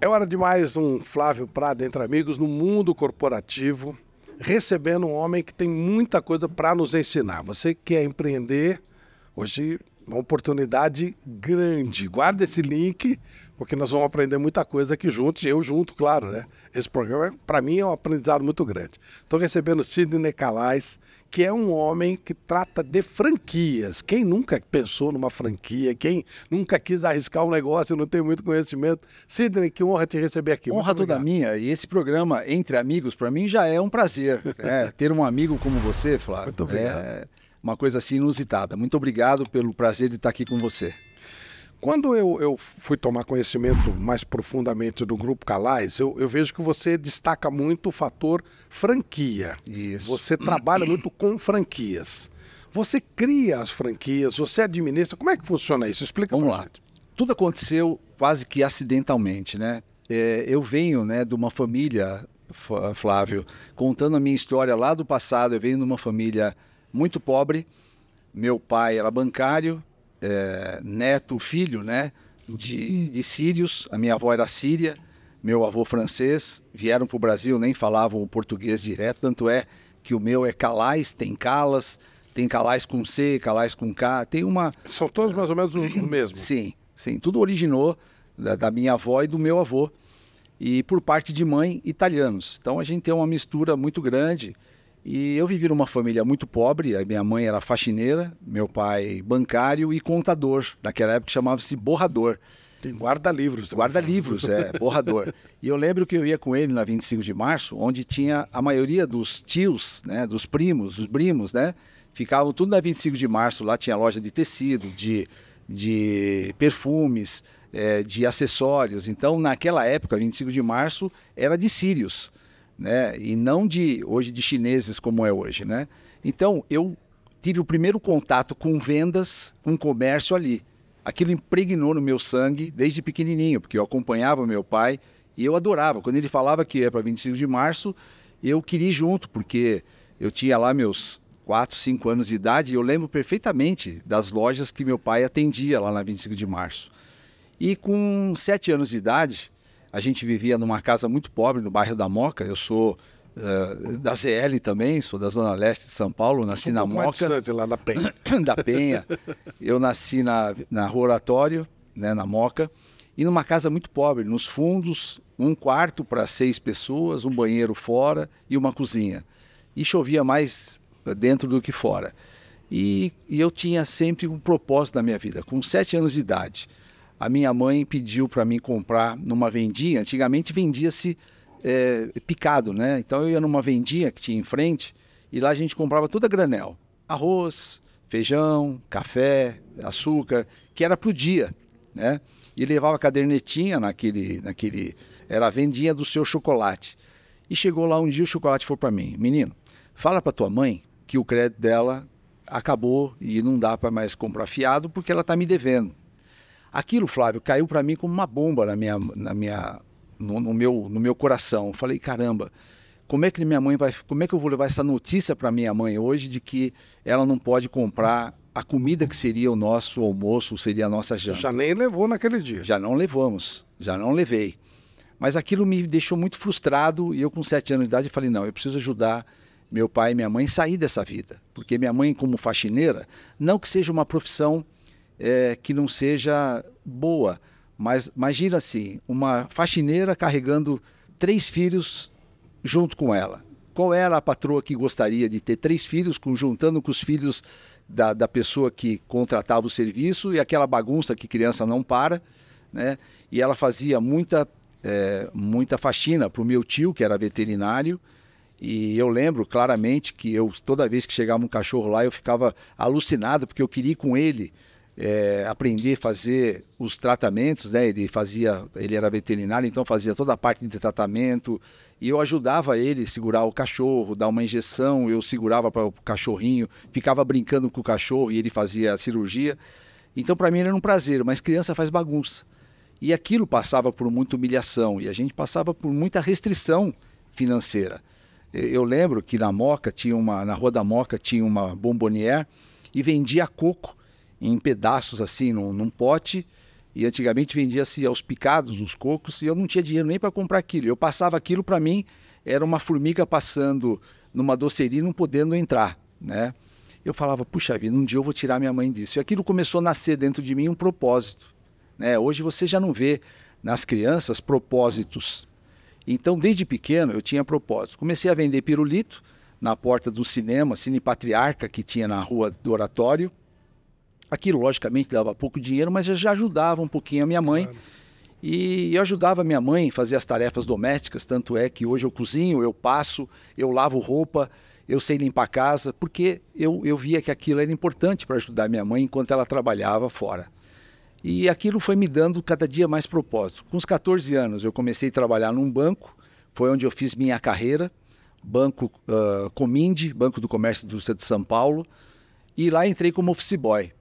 É hora de mais um Flávio Prado Entre Amigos no mundo corporativo, recebendo um homem que tem muita coisa para nos ensinar. Você que quer empreender, hoje uma oportunidade grande. Guarda esse link, porque nós vamos aprender muita coisa aqui juntos, eu junto, claro, né? Esse programa, para mim, é um aprendizado muito grande. Estou recebendo Sidney Calais, que é um homem que trata de franquias. Quem nunca pensou numa franquia? Quem nunca quis arriscar um negócio e não tem muito conhecimento? Sidney, que honra te receber aqui. Honra toda minha. E esse programa Entre Amigos, para mim, já é um prazer. Ter um amigo como você, Flávio, muito obrigado. É uma coisa assim inusitada. Muito obrigado pelo prazer de estar aqui com você. Quando eu fui tomar conhecimento mais profundamente do Grupo Calais, eu vejo que você destaca muito o fator franquia. Isso. Você trabalha muito com franquias. Você cria as franquias, você administra. Como é que funciona isso? Explica Vamos pra lá. gente. Tudo aconteceu quase que acidentalmente, né? Eu venho, né, de uma família, Flávio, contando a minha história lá do passado. Eu venho de uma família muito pobre. Meu pai era bancário. Neto, filho, né, de sírios. A minha avó era síria, meu avô francês. Vieram para o Brasil, nem falavam o português direto, tanto é que o meu é Calais, tem Calas, tem Calais com C, Calais com K, tem uma... São todos mais ou menos o mesmo. Sim, sim, tudo originou da minha avó e do meu avô, e por parte de mãe, italianos. Então a gente tem uma mistura muito grande. E eu vivi numa família muito pobre. A minha mãe era faxineira, meu pai bancário e contador. Naquela época chamava-se borrador. Tem guarda-livros. Guarda-livros, borrador. E eu lembro que eu ia com ele na 25 de março, onde tinha a maioria dos tios, né, dos primos, os primos, né, ficavam tudo na 25 de março. Lá tinha loja de tecido, de perfumes, de acessórios. Então, naquela época, 25 de março, era de sírios, né? E não hoje de chineses como é hoje, né? Então eu tive o primeiro contato com vendas, com comércio ali. Aquilo impregnou no meu sangue desde pequenininho, porque eu acompanhava meu pai e eu adorava. Quando ele falava que ia para 25 de março, eu queria ir junto, porque eu tinha lá meus 4, 5 anos de idade e eu lembro perfeitamente das lojas que meu pai atendia lá na 25 de março. E com 7 anos de idade, a gente vivia numa casa muito pobre no bairro da Moca. Eu sou da ZL também, sou da Zona Leste de São Paulo, nasci na Moca. Mais distante, lá da Penha. Da Penha. Eu nasci na Rua Oratório, né, na Moca, e numa casa muito pobre, nos fundos, um quarto para 6 pessoas, um banheiro fora e uma cozinha. E chovia mais dentro do que fora. E eu tinha sempre um propósito na minha vida. Com 7 anos de idade, a minha mãe pediu para mim comprar numa vendinha. Antigamente vendia-se picado, né? Então eu ia numa vendinha que tinha em frente e lá a gente comprava tudo a granel. Arroz, feijão, café, açúcar, que era pro dia, né? E levava a cadernetinha era a vendinha do seu chocolate. E chegou lá um dia, o chocolate foi para mim: menino, fala para tua mãe que o crédito dela acabou e não dá para mais comprar fiado porque ela tá me devendo. Aquilo, Flávio, caiu para mim como uma bomba no meu coração. Eu falei, caramba, como é que eu vou levar essa notícia para minha mãe hoje de que ela não pode comprar a comida que seria o nosso almoço, seria a nossa janta? Já nem levou naquele dia. Já não levei. Mas aquilo me deixou muito frustrado e eu com 7 anos de idade falei, não, eu preciso ajudar meu pai e minha mãe a sair dessa vida. Porque minha mãe, como faxineira, não que seja uma profissão que não seja boa, mas imagina assim, uma faxineira carregando 3 filhos junto com ela. Qual era a patroa que gostaria de ter 3 filhos, juntando com os filhos da pessoa que contratava o serviço, e aquela bagunça que criança não para, né? E ela fazia muita faxina para o meu tio, que era veterinário. E eu lembro claramente que toda vez que chegava um cachorro lá, eu ficava alucinado, porque eu queria ir com ele aprender a fazer os tratamentos, né? Ele era veterinário, então fazia toda a parte de tratamento, e eu ajudava ele a segurar o cachorro, dar uma injeção, eu segurava para o cachorrinho, ficava brincando com o cachorro e ele fazia a cirurgia. Então para mim era um prazer, mas criança faz bagunça. E aquilo passava por muita humilhação, e a gente passava por muita restrição financeira. Eu lembro que na Rua da Moca tinha uma bombonière e vendia coco em pedaços assim, num pote, e antigamente vendia-se aos picados os cocos e eu não tinha dinheiro nem para comprar aquilo. Eu passava aquilo, para mim, era uma formiga passando numa doceria e não podendo entrar, né? Eu falava, puxa vida, um dia eu vou tirar minha mãe disso. E aquilo começou a nascer dentro de mim um propósito, né? Hoje você já não vê nas crianças propósitos. Então, desde pequeno, eu tinha propósitos. Comecei a vender pirulito na porta do cinema, Cine Patriarca, que tinha na rua do Oratório. Aquilo, logicamente, dava pouco dinheiro, mas eu já ajudava um pouquinho a minha mãe. Claro. E eu ajudava a minha mãe a fazer as tarefas domésticas, tanto é que hoje eu cozinho, eu passo, eu lavo roupa, eu sei limpar a casa, porque eu via que aquilo era importante para ajudar a minha mãe enquanto ela trabalhava fora. E aquilo foi me dando cada dia mais propósito. Com os 14 anos eu comecei a trabalhar num banco, foi onde eu fiz minha carreira, Banco Comindi, Banco do Comércio e Indústria de São Paulo, e lá entrei como office boy.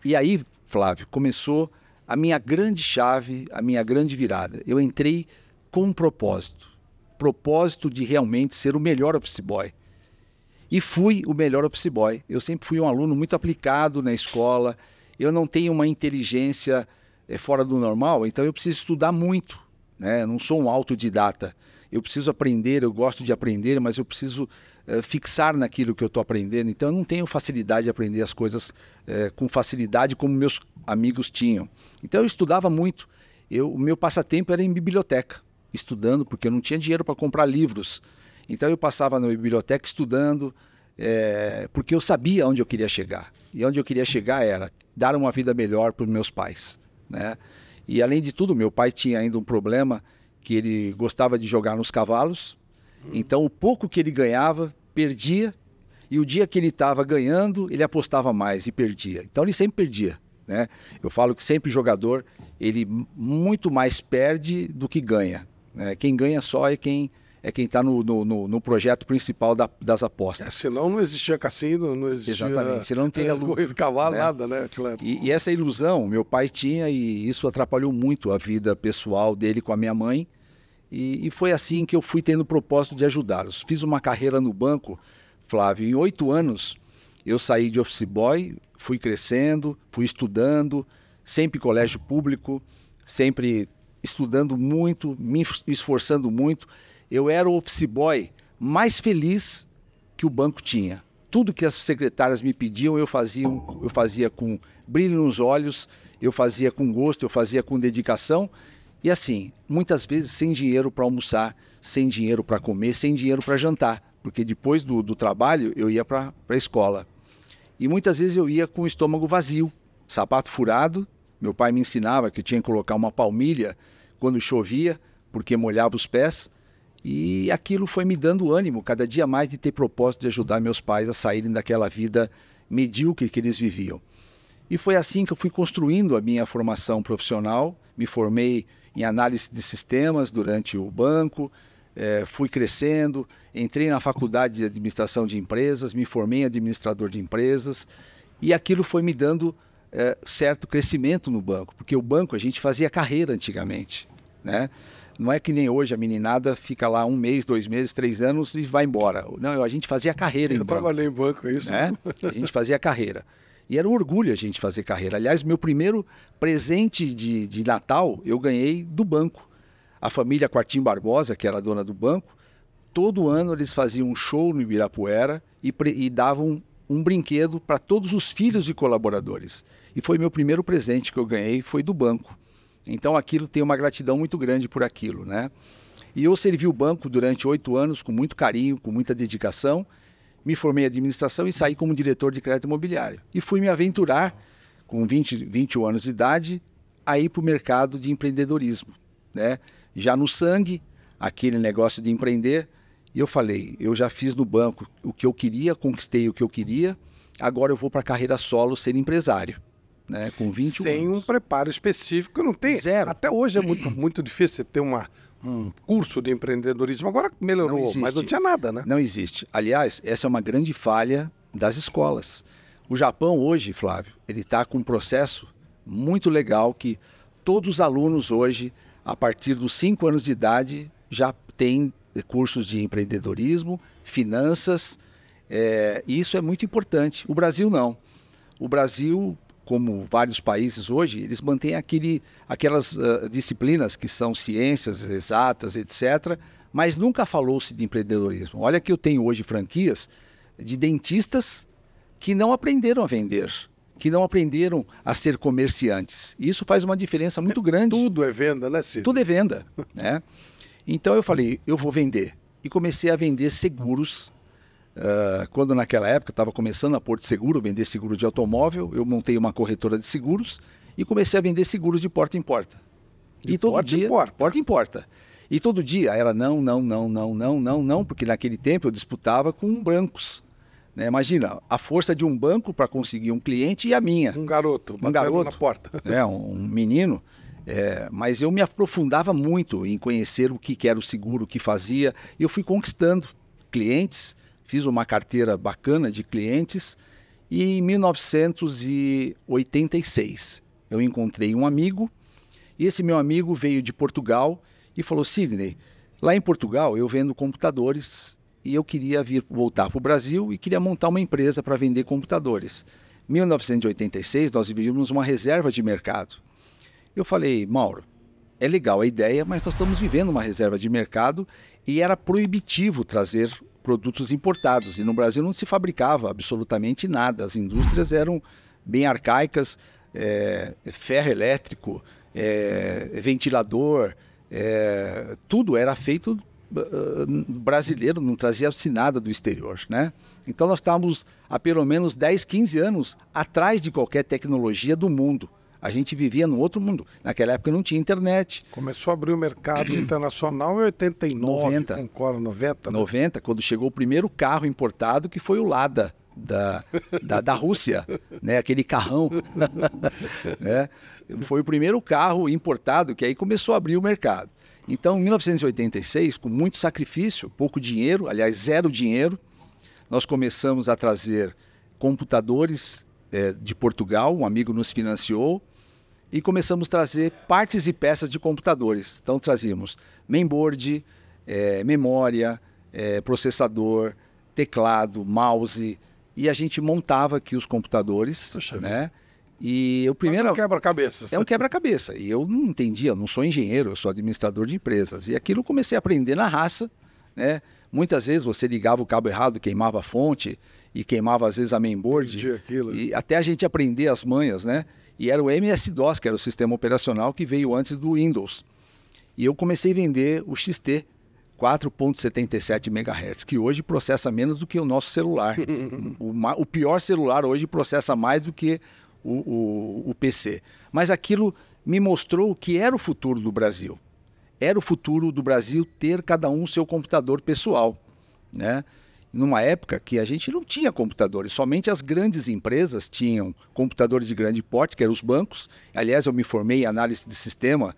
E aí, Flávio, começou a minha grande chave, a minha grande virada. Eu entrei com um propósito de realmente ser o melhor office boy. E fui o melhor office boy. Eu sempre fui um aluno muito aplicado na escola. Eu não tenho uma inteligência fora do normal, então eu preciso estudar muito, né? Eu não sou um autodidata. Eu preciso aprender, eu gosto de aprender, mas eu preciso fixar naquilo que eu estou aprendendo. Então eu não tenho facilidade de aprender as coisas com facilidade como meus amigos tinham. Então eu estudava muito. O meu passatempo era em biblioteca, estudando, porque eu não tinha dinheiro para comprar livros. Então eu passava na biblioteca estudando, porque eu sabia onde eu queria chegar. E onde eu queria chegar era dar uma vida melhor para os meus pais, né? E além de tudo, meu pai tinha ainda um problema que ele gostava de jogar nos cavalos. Então o pouco que ele ganhava, perdia. E o dia que ele estava ganhando, ele apostava mais e perdia. Então ele sempre perdia, né? Eu falo que sempre jogador, ele muito mais perde do que ganha, né? Quem ganha só é quem está no projeto principal das apostas. Senão não existia cassino, não existia. Exatamente, senão não tem corrida de cavalo, né? Nada, né? Claro. E essa ilusão meu pai tinha, e isso atrapalhou muito a vida pessoal dele com a minha mãe. E foi assim que eu fui tendo o propósito de ajudá-los. Fiz uma carreira no banco, Flávio, em 8 anos eu saí de office boy, fui crescendo, fui estudando, sempre colégio público, sempre estudando muito, me esforçando muito. Eu era o office boy mais feliz que o banco tinha. Tudo que as secretárias me pediam, eu fazia com brilho nos olhos, eu fazia com gosto, eu fazia com dedicação. E assim, muitas vezes sem dinheiro para almoçar, sem dinheiro para comer, sem dinheiro para jantar. Porque depois do trabalho eu ia para a escola. E muitas vezes eu ia com o estômago vazio, sapato furado. Meu pai me ensinava que eu tinha que colocar uma palmilha quando chovia, porque molhava os pés. E aquilo foi me dando ânimo cada dia mais de ter propósito de ajudar meus pais a saírem daquela vida medíocre que eles viviam. E foi assim que eu fui construindo a minha formação profissional. Me formei em análise de sistemas durante o banco, fui crescendo, entrei na faculdade de administração de empresas, me formei em administrador de empresas e aquilo foi me dando certo crescimento no banco, porque o banco a gente fazia carreira antigamente, né? Não é que nem hoje a meninada fica lá 1 mês, 2 meses, 3 anos e vai embora. Não, a gente fazia carreira em banco. Eu trabalhei em banco, é isso? Né? A gente fazia carreira. E era um orgulho a gente fazer carreira. Aliás, meu primeiro presente de Natal eu ganhei do banco. A família Quartim Barbosa, que era a dona do banco, todo ano eles faziam um show no Ibirapuera e davam um brinquedo para todos os filhos de colaboradores. E foi meu primeiro presente que eu ganhei, foi do banco. Então aquilo tem uma gratidão muito grande por aquilo, né? E eu servi o banco durante 8 anos com muito carinho, com muita dedicação. Me formei em administração e saí como diretor de crédito imobiliário. E fui me aventurar, com 21 anos de idade, a ir para o mercado de empreendedorismo, né? Já no sangue, aquele negócio de empreender. E eu falei, eu já fiz no banco o que eu queria, conquistei o que eu queria, agora eu vou para a carreira solo ser empresário. Né, com 21 Sem anos. Um preparo específico, não tem. Zero. Até hoje é muito difícil você ter um curso de empreendedorismo. Agora melhorou, mas não tinha nada, né? Não existe. Aliás, essa é uma grande falha das escolas. O Japão hoje, Flávio, ele está com um processo muito legal que todos os alunos hoje, a partir dos 5 anos de idade, já têm cursos de empreendedorismo, finanças, e isso é muito importante. O Brasil não. O Brasil como vários países hoje, eles mantêm aquelas disciplinas que são ciências exatas, etc., mas nunca falou-se de empreendedorismo. Olha que eu tenho hoje franquias de dentistas que não aprenderam a vender, que não aprenderam a ser comerciantes. E isso faz uma diferença muito grande. Tudo é venda, né, Cid? Tudo é venda, né? Então eu falei, eu vou vender. E comecei a vender seguros. Quando naquela época estava começando a Porto Seguro, vender seguro de automóvel, eu montei uma corretora de seguros e comecei a vender seguros de porta em porta. De porta em porta? Porta em porta. E todo dia era não, porque naquele tempo eu disputava com bancos. Né? Imagina, a força de um banco para conseguir um cliente e a minha. Um garoto na porta. Um menino. Mas eu me aprofundava muito em conhecer o que era o seguro, o que fazia. E eu fui conquistando clientes, fiz uma carteira bacana de clientes. E em 1986 eu encontrei um amigo. E esse meu amigo veio de Portugal e falou, Sidney, lá em Portugal eu vendo computadores e eu queria voltar para o Brasil e queria montar uma empresa para vender computadores. Em 1986 nós vivíamos uma reserva de mercado. Eu falei, Mauro, é legal a ideia, mas nós estamos vivendo uma reserva de mercado e era proibitivo trazer produtos importados. E no Brasil não se fabricava absolutamente nada. As indústrias eram bem arcaicas, ferro elétrico, ventilador, tudo era feito brasileiro, não trazia-se nada do exterior, né? Então nós estávamos há pelo menos 10, 15 anos atrás de qualquer tecnologia do mundo. A gente vivia num outro mundo. Naquela época não tinha internet. Começou a abrir o mercado internacional em 89, 90. Concordo, 90. Né? 90, quando chegou o primeiro carro importado, que foi o Lada, da Rússia, né? Aquele carrão. Né? Foi o primeiro carro importado que aí começou a abrir o mercado. Então, em 1986, com muito sacrifício, pouco dinheiro, aliás, zero dinheiro, nós começamos a trazer computadores de Portugal, um amigo nos financiou, e começamos a trazer partes e peças de computadores. Então, trazíamos mainboard, memória, processador, teclado, mouse, e a gente montava aqui os computadores, né? E o primeiro é um quebra-cabeça. É um quebra-cabeça. E eu não entendia, eu não sou engenheiro, eu sou administrador de empresas. E aquilo eu comecei a aprender na raça, né? Muitas vezes você ligava o cabo errado, queimava a fonte e queimava às vezes a mainboard. E até a gente aprender as manhas, né? E era o MS-DOS, que era o sistema operacional que veio antes do Windows. E eu comecei a vender o XT 4.77 MHz, que hoje processa menos do que o nosso celular. O pior celular hoje processa mais do que o PC. Mas aquilo me mostrou o que era o futuro do Brasil. Era o futuro do Brasil ter cada um seu computador pessoal, né? Numa época que a gente não tinha computadores, somente as grandes empresas tinham computadores de grande porte, que eram os bancos. Aliás, eu me formei em análise de sistema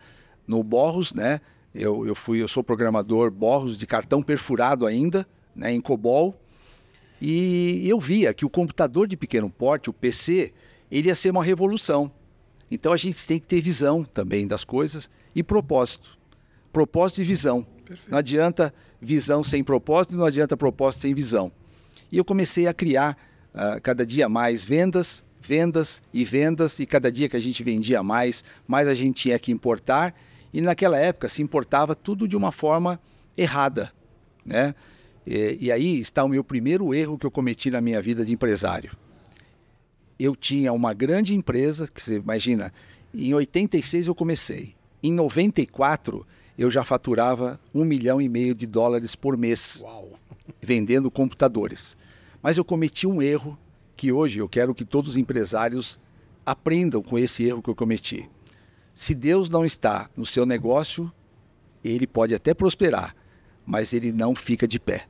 no Borros, né? Eu sou programador Borros de cartão perfurado ainda, né, em COBOL. E eu via que o computador de pequeno porte, o PC, ele ia ser uma revolução. Então a gente tem que ter visão também das coisas e propósito. Propósito e visão. Perfeito. Não adianta visão sem propósito, não adianta propósito sem visão. E eu comecei a criar cada dia mais vendas, e cada dia que a gente vendia mais a gente tinha que importar. E naquela época se importava tudo de uma forma errada, né? E aí está o meu primeiro erro que eu cometi na minha vida de empresário. Eu tinha uma grande empresa, que você imagina, em 86 eu comecei. Em 94 eu já faturava $1,5 milhão por mês. Uau. Vendendo computadores. Mas eu cometi um erro que hoje eu quero que todos os empresários aprendam com esse erro que eu cometi. Se Deus não está no seu negócio, ele pode até prosperar, mas ele não fica de pé.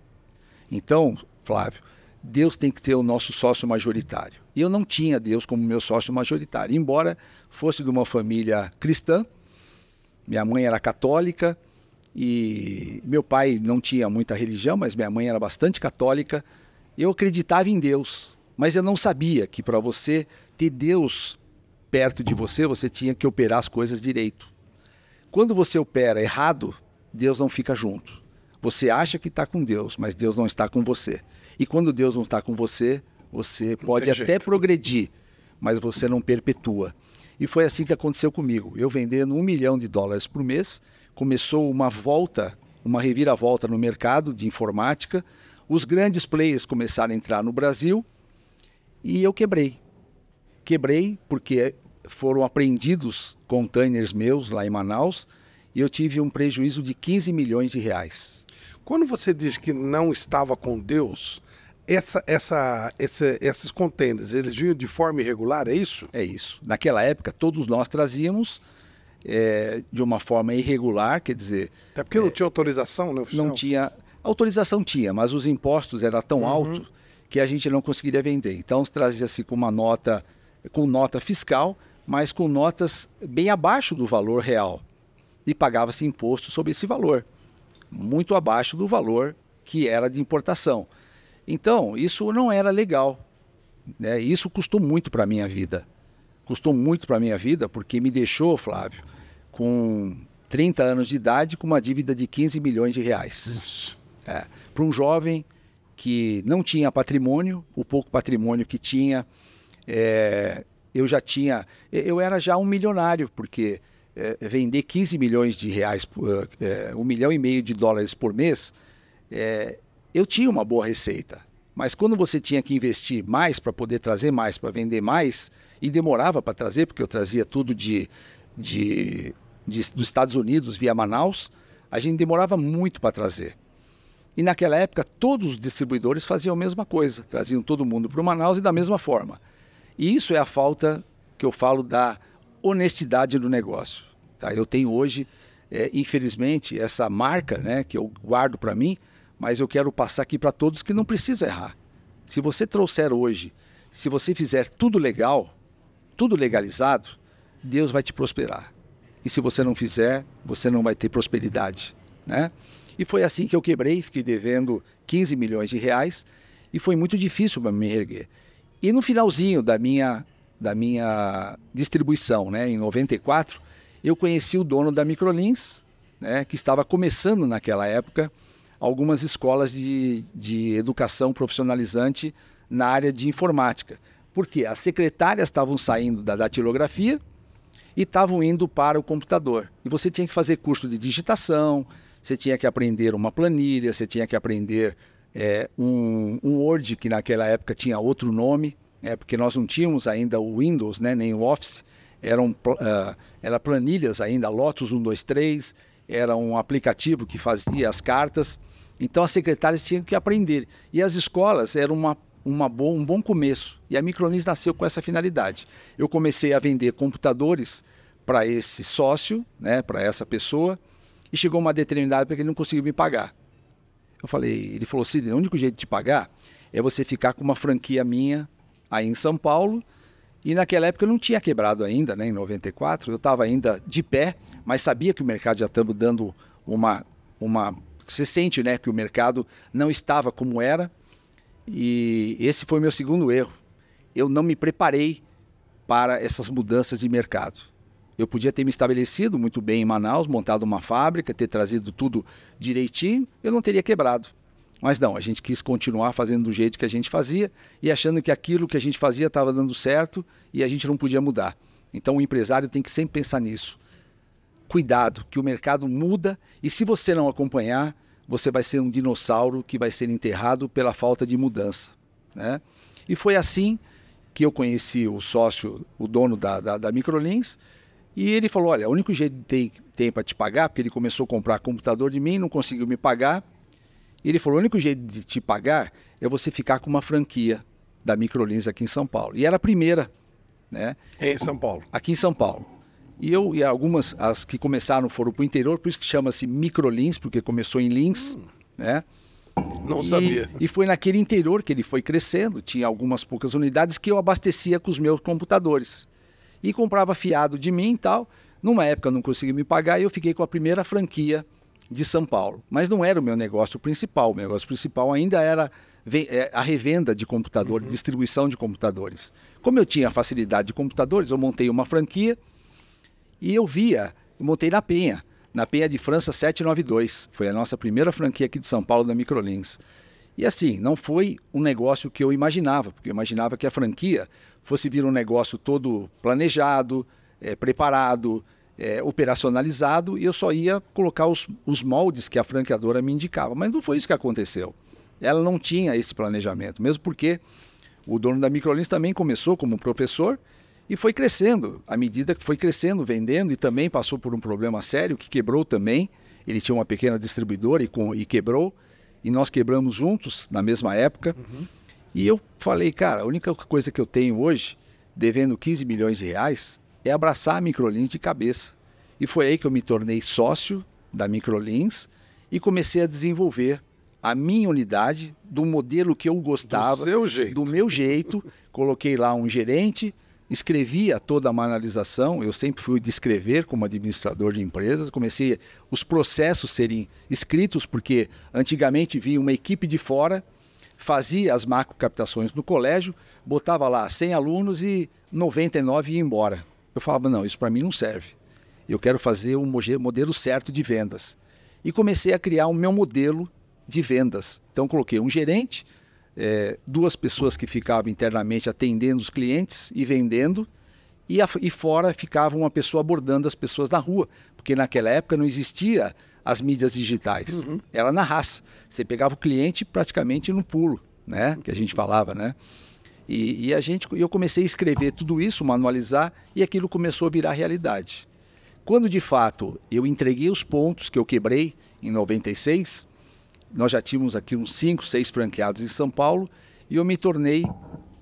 Então, Flávio, Deus tem que ser o nosso sócio majoritário. E eu não tinha Deus como meu sócio majoritário, embora fosse de uma família cristã. Minha mãe era católica e meu pai não tinha muita religião, mas minha mãe era bastante católica. Eu acreditava em Deus, mas eu não sabia que para você ter Deus perto de você, você tinha que operar as coisas direito. Quando você opera errado, Deus não fica junto. Você acha que está com Deus, mas Deus não está com você. E quando Deus não está com você, você pode até progredir, mas você não perpetua. E foi assim que aconteceu comigo. Eu vendendo $1 milhão por mês, começou uma volta, uma reviravolta no mercado de informática, os grandes players começaram a entrar no Brasil e eu quebrei. Quebrei porque foram apreendidos containers meus lá em Manaus e eu tive um prejuízo de R$15 milhões. Quando você diz que não estava com Deus, esses contêineres, eles vinham de forma irregular, é isso? É isso. Naquela época, todos nós trazíamos de uma forma irregular, quer dizer... Até porque não tinha autorização, né, oficial? Não tinha... Autorização tinha, mas os impostos eram tão altos que a gente não conseguiria vender. Então, trazia-se com uma nota, com nota fiscal, mas com notas bem abaixo do valor real. E pagava-se imposto sobre esse valor, muito abaixo do valor que era de importação. Então, isso não era legal, né? Isso custou muito para a minha vida. Custou muito para a minha vida porque me deixou, Flávio, com 30 anos de idade, com uma dívida de R$15 milhões. Para um jovem que não tinha patrimônio, o pouco patrimônio que tinha, eu era já um milionário, porque vender R$15 milhões, $1,5 milhão por mês, eu tinha uma boa receita. Mas quando você tinha que investir mais para poder trazer mais, para vender mais, e demorava para trazer, porque eu trazia tudo dos Estados Unidos via Manaus, a gente demorava muito para trazer. E naquela época, todos os distribuidores faziam a mesma coisa, traziam todo mundo para o Manaus e da mesma forma. E isso é a falta que eu falo da honestidade do negócio. Tá? Eu tenho hoje, infelizmente, essa marca, né, que eu guardo para mim, mas eu quero passar aqui para todos que não precisa errar. Se você trouxer hoje, se você fizer tudo legal, tudo legalizado, Deus vai te prosperar. E se você não fizer, você não vai ter prosperidade, né? E foi assim que eu quebrei, fiquei devendo R$15 milhões e foi muito difícil para me erguer. E no finalzinho da minha distribuição, né, em 94, eu conheci o dono da Microlins, né, que estava começando naquela época algumas escolas de educação profissionalizante na área de informática. Porque as secretárias estavam saindo da datilografia e estavam indo para o computador. E você tinha que fazer curso de digitação, você tinha que aprender uma planilha, você tinha que aprender um Word, que naquela época tinha outro nome, porque nós não tínhamos ainda o Windows, né, nem o Office, eram planilhas ainda, Lotus 123, era um aplicativo que fazia as cartas. Então as secretárias tinham que aprender. E as escolas eram um bom começo. E a Microlins nasceu com essa finalidade. Eu comecei a vender computadores para esse sócio, né, para essa pessoa, e chegou uma determinada época que ele não conseguiu me pagar. Ele falou, Sidney, o único jeito de te pagar é você ficar com uma franquia minha aí em São Paulo. E naquela época eu não tinha quebrado ainda, né, em 94, eu estava ainda de pé, mas sabia que o mercado já estava dando uma... Você sente, né, que o mercado não estava como era, e esse foi meu segundo erro. Eu não me preparei para essas mudanças de mercado. Eu podia ter me estabelecido muito bem em Manaus, montado uma fábrica, ter trazido tudo direitinho, eu não teria quebrado. Mas não, a gente quis continuar fazendo do jeito que a gente fazia e achando que aquilo que a gente fazia estava dando certo e a gente não podia mudar. Então o empresário tem que sempre pensar nisso. Cuidado, que o mercado muda e se você não acompanhar, você vai ser um dinossauro que vai ser enterrado pela falta de mudança, né? E foi assim que eu conheci o sócio, o dono da Microlins, e ele falou, olha, o único jeito que tem para te pagar, porque ele começou a comprar computador de mim, não conseguiu me pagar, e ele falou, o único jeito de te pagar é você ficar com uma franquia da Microlins aqui em São Paulo. E era a primeira, né? Em São Paulo. Aqui em São Paulo. E algumas, as que começaram foram para o interior, por isso que chama-se Microlins, porque começou em Lins, né? Não sabia. E foi naquele interior que ele foi crescendo, tinha algumas poucas unidades que eu abastecia com os meus computadores. E comprava fiado de mim e tal. Numa época eu não consegui me pagar e eu fiquei com a primeira franquia de São Paulo. Mas não era o meu negócio principal. O meu negócio principal ainda era a revenda de computadores, distribuição de computadores. Como eu tinha facilidade de computadores, eu montei uma franquia e eu montei na Penha de França 792. Foi a nossa primeira franquia aqui de São Paulo da Microlins. E assim, não foi um negócio que eu imaginava, porque eu imaginava que a franquia fosse vir um negócio todo planejado, preparado, operacionalizado, e eu só ia colocar os moldes que a franqueadora me indicava. Mas não foi isso que aconteceu. Ela não tinha esse planejamento, mesmo porque o dono da Microlins também começou como professor e foi crescendo. À medida que foi crescendo, vendendo, e também passou por um problema sério que quebrou também. Ele tinha uma pequena distribuidora e quebrou, e nós quebramos juntos na mesma época. E eu falei, cara, a única coisa que eu tenho hoje, devendo 15 milhões de reais, é abraçar a Microlins de cabeça. E foi aí que eu me tornei sócio da Microlins e comecei a desenvolver a minha unidade do modelo que eu gostava. Do seu jeito. Do meu jeito. Coloquei lá um gerente, escrevia toda a manualização. Eu sempre fui de escrever como administrador de empresas. Comecei os processos serem escritos, porque antigamente vinha uma equipe de fora, fazia as macrocaptações no colégio, botava lá 100 alunos e 99 ia embora. Eu falava, não, isso para mim não serve. Eu quero fazer um modelo certo de vendas. E comecei a criar o meu modelo de vendas. Então coloquei um gerente, 2 pessoas que ficavam internamente atendendo os clientes e vendendo, e fora ficava uma pessoa abordando as pessoas na rua, porque naquela época não existia as mídias digitais. Era na raça. Você pegava o cliente praticamente no pulo, né? Que a gente falava, né? E eu comecei a escrever tudo isso, manualizar, e aquilo começou a virar realidade. Quando de fato eu entreguei os pontos que eu quebrei em 96, nós já tínhamos aqui uns 5, 6 franqueados em São Paulo, e eu me tornei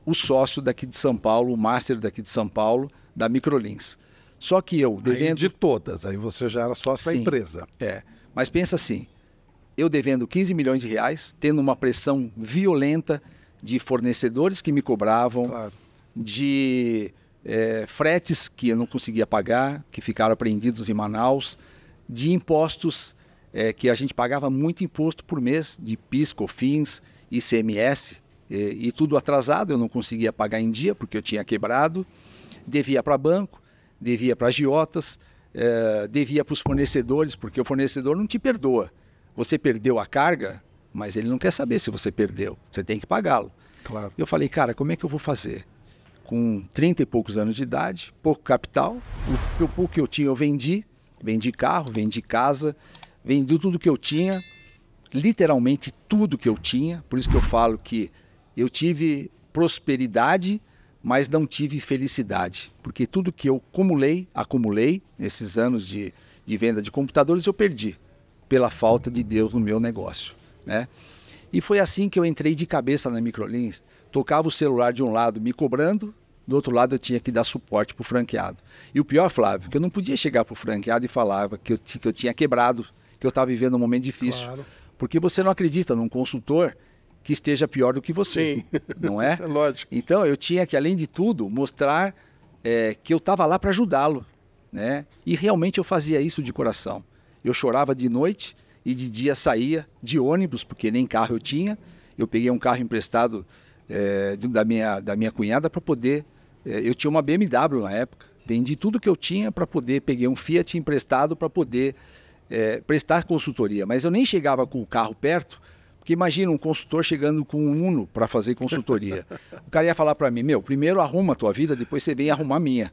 o sócio daqui de São Paulo, o master daqui de São Paulo, da Microlins. Só que eu devendo... Aí de todas, aí você já era sócio da empresa. Mas pensa assim, eu devendo 15 milhões de reais, tendo uma pressão violenta de fornecedores que me cobravam, Claro. de fretes que eu não conseguia pagar, que ficaram apreendidos em Manaus, de impostos que a gente pagava muito imposto por mês, de PIS, COFINS, ICMS, e tudo atrasado, eu não conseguia pagar em dia porque eu tinha quebrado, devia para banco, devia para agiotas, devia para os fornecedores, porque o fornecedor não te perdoa. Você perdeu a carga, mas ele não quer saber se você perdeu, você tem que pagá-lo. Claro. Eu falei, cara, como é que eu vou fazer? Com 30 e poucos anos de idade, pouco capital, o pouco que eu tinha eu vendi carro, vendi casa, vendi tudo que eu tinha, literalmente tudo que eu tinha. Por isso que eu falo que eu tive prosperidade, mas não tive felicidade. Porque tudo que eu acumulei nesses anos de venda de computadores, eu perdi pela falta de Deus no meu negócio, né? E foi assim que eu entrei de cabeça na Microlins. Tocava o celular de um lado me cobrando, do outro lado eu tinha que dar suporte para o franqueado. E o pior, Flávio, que eu não podia chegar para o franqueado e falava que eu tinha quebrado, que eu estava vivendo um momento difícil. Claro. Porque você não acredita num consultor que esteja pior do que você. Sim. Não é? Lógico. Então eu tinha que, além de tudo, mostrar que eu estava lá para ajudá-lo, né? E realmente eu fazia isso de coração. Eu chorava de noite e de dia saía de ônibus, porque nem carro eu tinha. Eu peguei um carro emprestado da minha cunhada para poder... eu tinha uma BMW na época. Vendi tudo que eu tinha para poder... Peguei um Fiat emprestado para poder prestar consultoria. Mas eu nem chegava com o carro perto, porque imagina um consultor chegando com um Uno para fazer consultoria. O cara ia falar para mim, primeiro arruma a tua vida, depois você vem arrumar a minha.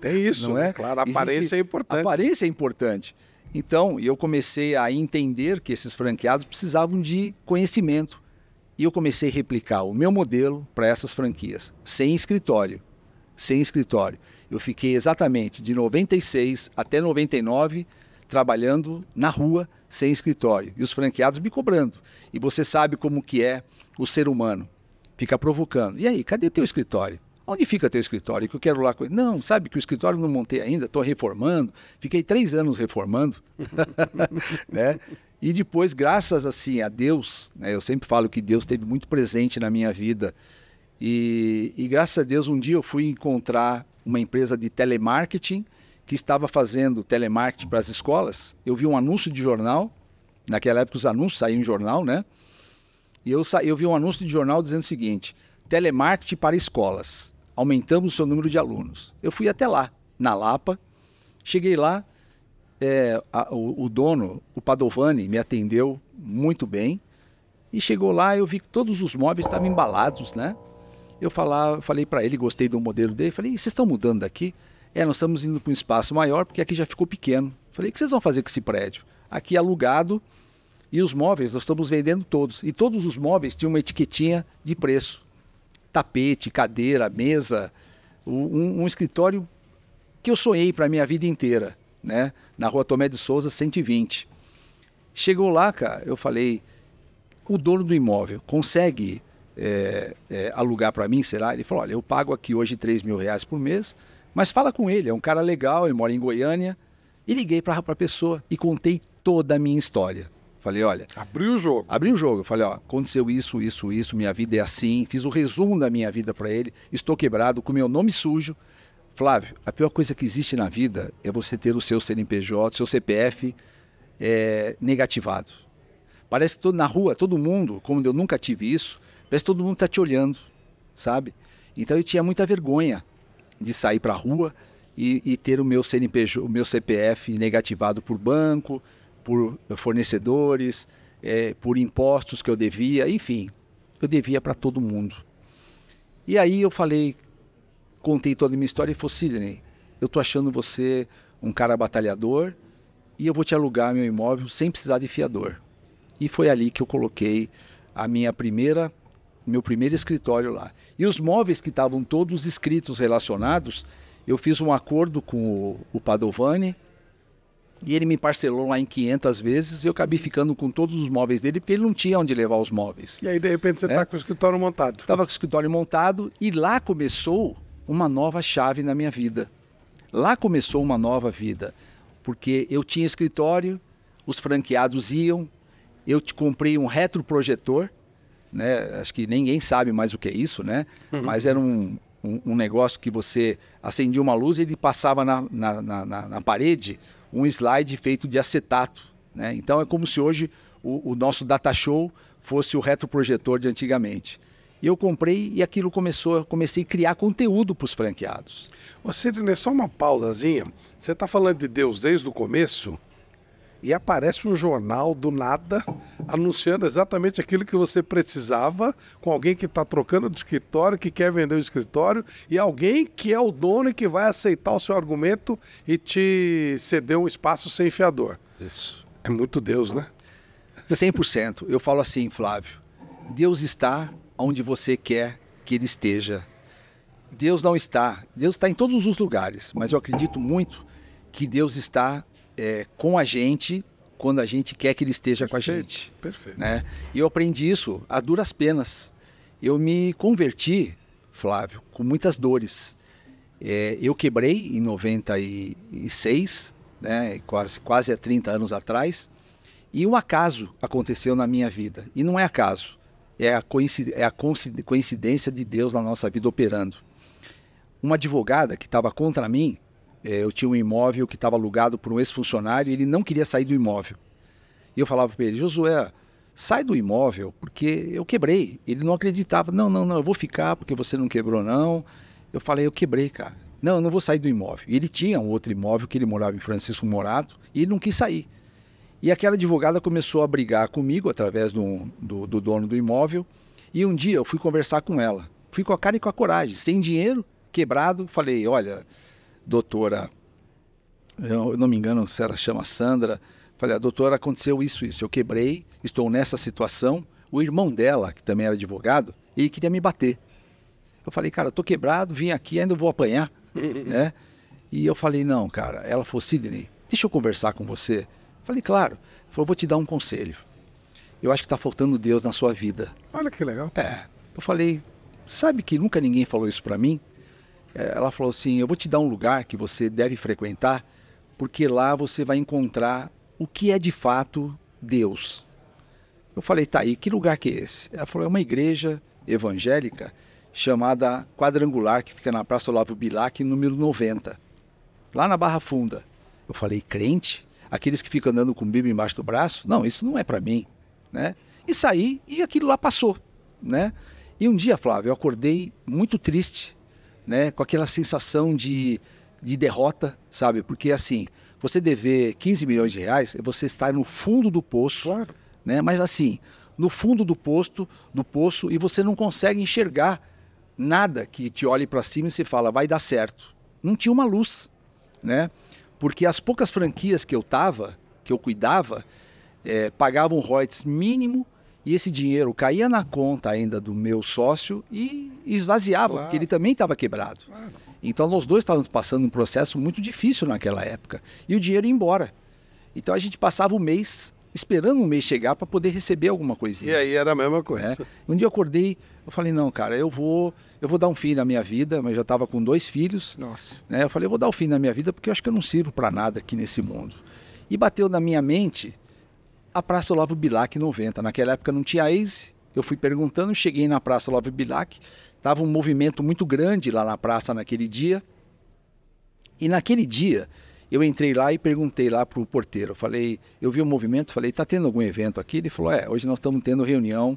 Tem isso, não é? Claro, a aparência é importante. A aparência é importante. Então, eu comecei a entender que esses franqueados precisavam de conhecimento. E eu comecei a replicar o meu modelo para essas franquias, sem escritório. Sem escritório. Eu fiquei exatamente de 96 até 99 trabalhando na rua, sem escritório. E os franqueados me cobrando. E você sabe como que é o ser humano. Fica provocando. E aí, cadê teu escritório? Onde fica teu escritório? Que eu quero lá... Não, sabe que o escritório não montei ainda, estou reformando. Fiquei 3 anos reformando. Né? E depois, graças assim, a Deus, né? Eu sempre falo que Deus esteve muito presente na minha vida. E graças a Deus, um dia eu fui encontrar uma empresa de telemarketing que estava fazendo telemarketing para as escolas. Eu vi um anúncio de jornal. Naquela época os anúncios saíam em jornal, né? E eu vi um anúncio de jornal dizendo o seguinte: telemarketing para escolas. Aumentamos o seu número de alunos. Eu fui até lá, na Lapa. Cheguei lá, o dono, o Padovani, me atendeu muito bem. E chegou lá, eu vi que todos os móveis estavam embalados, né? Eu falei para ele, gostei do modelo dele, falei, vocês estão mudando daqui? Nós estamos indo para um espaço maior, porque aqui já ficou pequeno. Falei, o que vocês vão fazer com esse prédio? Aqui é alugado, e os móveis nós estamos vendendo todos. E todos os móveis tinham uma etiquetinha de preço. Tapete, cadeira, mesa, um escritório que eu sonhei para a minha vida inteira, né? Na Rua Tomé de Souza, 120. Chegou lá, cara, eu falei, o dono do imóvel consegue alugar para mim, será? Ele falou, olha, eu pago aqui hoje R$3.000 por mês, mas fala com ele, é um cara legal, ele mora em Goiânia. E liguei para a pessoa e contei toda a minha história. Falei, olha... Abriu o jogo. Abri o jogo. Falei, ó, aconteceu isso, minha vida é assim. Fiz o resumo da minha vida para ele. Estou quebrado, com meu nome sujo. Flávio, a pior coisa que existe na vida é você ter o seu CNPJ, seu CPF negativado. Parece que na rua, todo mundo, como eu nunca tive isso, parece que todo mundo está te olhando, sabe? Então eu tinha muita vergonha de sair para a rua e ter o meu CNPJ, o meu CPF negativado por banco, por fornecedores, por impostos que eu devia, enfim, eu devia para todo mundo. E aí eu falei, contei toda a minha história e falei, Sidney, eu tô achando você um cara batalhador e eu vou te alugar meu imóvel sem precisar de fiador. E foi ali que eu coloquei meu primeiro escritório lá. E os móveis que estavam todos escritos relacionados, eu fiz um acordo com o Padovani e ele me parcelou lá em 500 vezes e eu acabei ficando com todos os móveis dele porque ele não tinha onde levar os móveis. E aí, de repente, você está com o escritório montado. Estava com o escritório montado e lá começou uma nova chave na minha vida. Lá começou uma nova vida, porque eu tinha escritório, os franqueados iam, eu comprei um retroprojetor, né? Acho que ninguém sabe mais o que é isso, né? Mas era um negócio que você acendia uma luz e ele passava na parede um slide feito de acetato, né? Então é como se hoje o nosso data show fosse o retroprojetor de antigamente. E eu comprei e aquilo comecei a criar conteúdo para os franqueados. Ô Sidney, só uma pausazinha. Você está falando de Deus desde o começo e aparece um jornal do nada anunciando exatamente aquilo que você precisava, com alguém que está trocando de escritório, que quer vender o escritório, e alguém que é o dono e que vai aceitar o seu argumento e te ceder um espaço sem fiador. Isso. É muito Deus, né? 100%. Eu falo assim, Flávio, Deus está onde você quer que ele esteja. Deus não está. Deus está em todos os lugares, mas eu acredito muito que Deus está com a gente quando a gente quer que ele esteja com a gente. Perfeito. Né? E eu aprendi isso a duras penas. Eu me converti, Flávio, com muitas dores. Eu quebrei em 96, né? quase há 30 anos atrás, e um acaso aconteceu na minha vida. E não é acaso, é a coincidência de Deus na nossa vida operando. Uma advogada que estava contra mim, eu tinha um imóvel que estava alugado por um ex-funcionário e ele não queria sair do imóvel. E eu falava para ele, Josué, sai do imóvel porque eu quebrei. Ele não acreditava, não, eu vou ficar porque você não quebrou não. Eu falei, eu quebrei, cara. Não, eu não vou sair do imóvel. E ele tinha um outro imóvel que ele morava em Francisco Morato e ele não quis sair. E aquela advogada começou a brigar comigo através do dono do imóvel. E um dia eu fui conversar com ela. Fui com a cara e com a coragem, sem dinheiro, quebrado. Falei, olha, doutora, eu não me engano se ela chama Sandra. Falei, doutora, aconteceu isso. Eu quebrei, estou nessa situação. O irmão dela, que também era advogado, ele queria me bater. Eu falei, cara, eu tô quebrado, vim aqui, ainda vou apanhar, né? E eu falei, não, cara. Ela falou, Sidney, deixa eu conversar com você. Eu falei, claro. Ela falou, vou te dar um conselho. Eu acho que está faltando Deus na sua vida. Olha que legal. Eu falei, sabe que nunca ninguém falou isso para mim? Ela falou assim, eu vou te dar um lugar que você deve frequentar, porque lá você vai encontrar o que é de fato Deus. Eu falei, tá aí, que lugar que é esse? Ela falou, é uma igreja evangélica chamada Quadrangular, que fica na Praça Olavo Bilac, número 90, lá na Barra Funda. Eu falei, crente? Aqueles que ficam andando com Bíblia embaixo do braço? Não, isso não é para mim, né? E saí e aquilo lá passou, né? E um dia, Flávio, eu acordei muito triste, né? Com aquela sensação de derrota, sabe? Porque assim, você dever 15 milhões de reais, você está no fundo do poço, claro, né? Mas assim, no fundo do poço, e você não consegue enxergar nada que te olhe para cima e se fala, vai dar certo. Não tinha uma luz, né? Porque as poucas franquias que eu cuidava, pagavam royalties mínimo, e esse dinheiro caía na conta ainda do meu sócio e esvaziava, porque ele também estava quebrado. Então nós dois estávamos passando um processo muito difícil naquela época, e o dinheiro ia embora. Então a gente passava o mês esperando um mês chegar para poder receber alguma coisinha. E aí era a mesma coisa. Um dia eu acordei, eu falei, não, cara, eu vou dar um fim na minha vida, mas eu já estava com 2 filhos. Nossa. Né? Eu falei, eu vou dar um fim na minha vida porque eu acho que eu não sirvo para nada aqui nesse mundo. E bateu na minha mente a Praça Olavo Bilac 90. Naquela época não tinha Waze, eu fui perguntando, cheguei na Praça Olavo Bilac, estava um movimento muito grande lá na praça naquele dia. E naquele dia eu entrei lá e perguntei lá para o porteiro, eu vi o movimento, falei, está tendo algum evento aqui? Ele falou, hoje nós estamos tendo reunião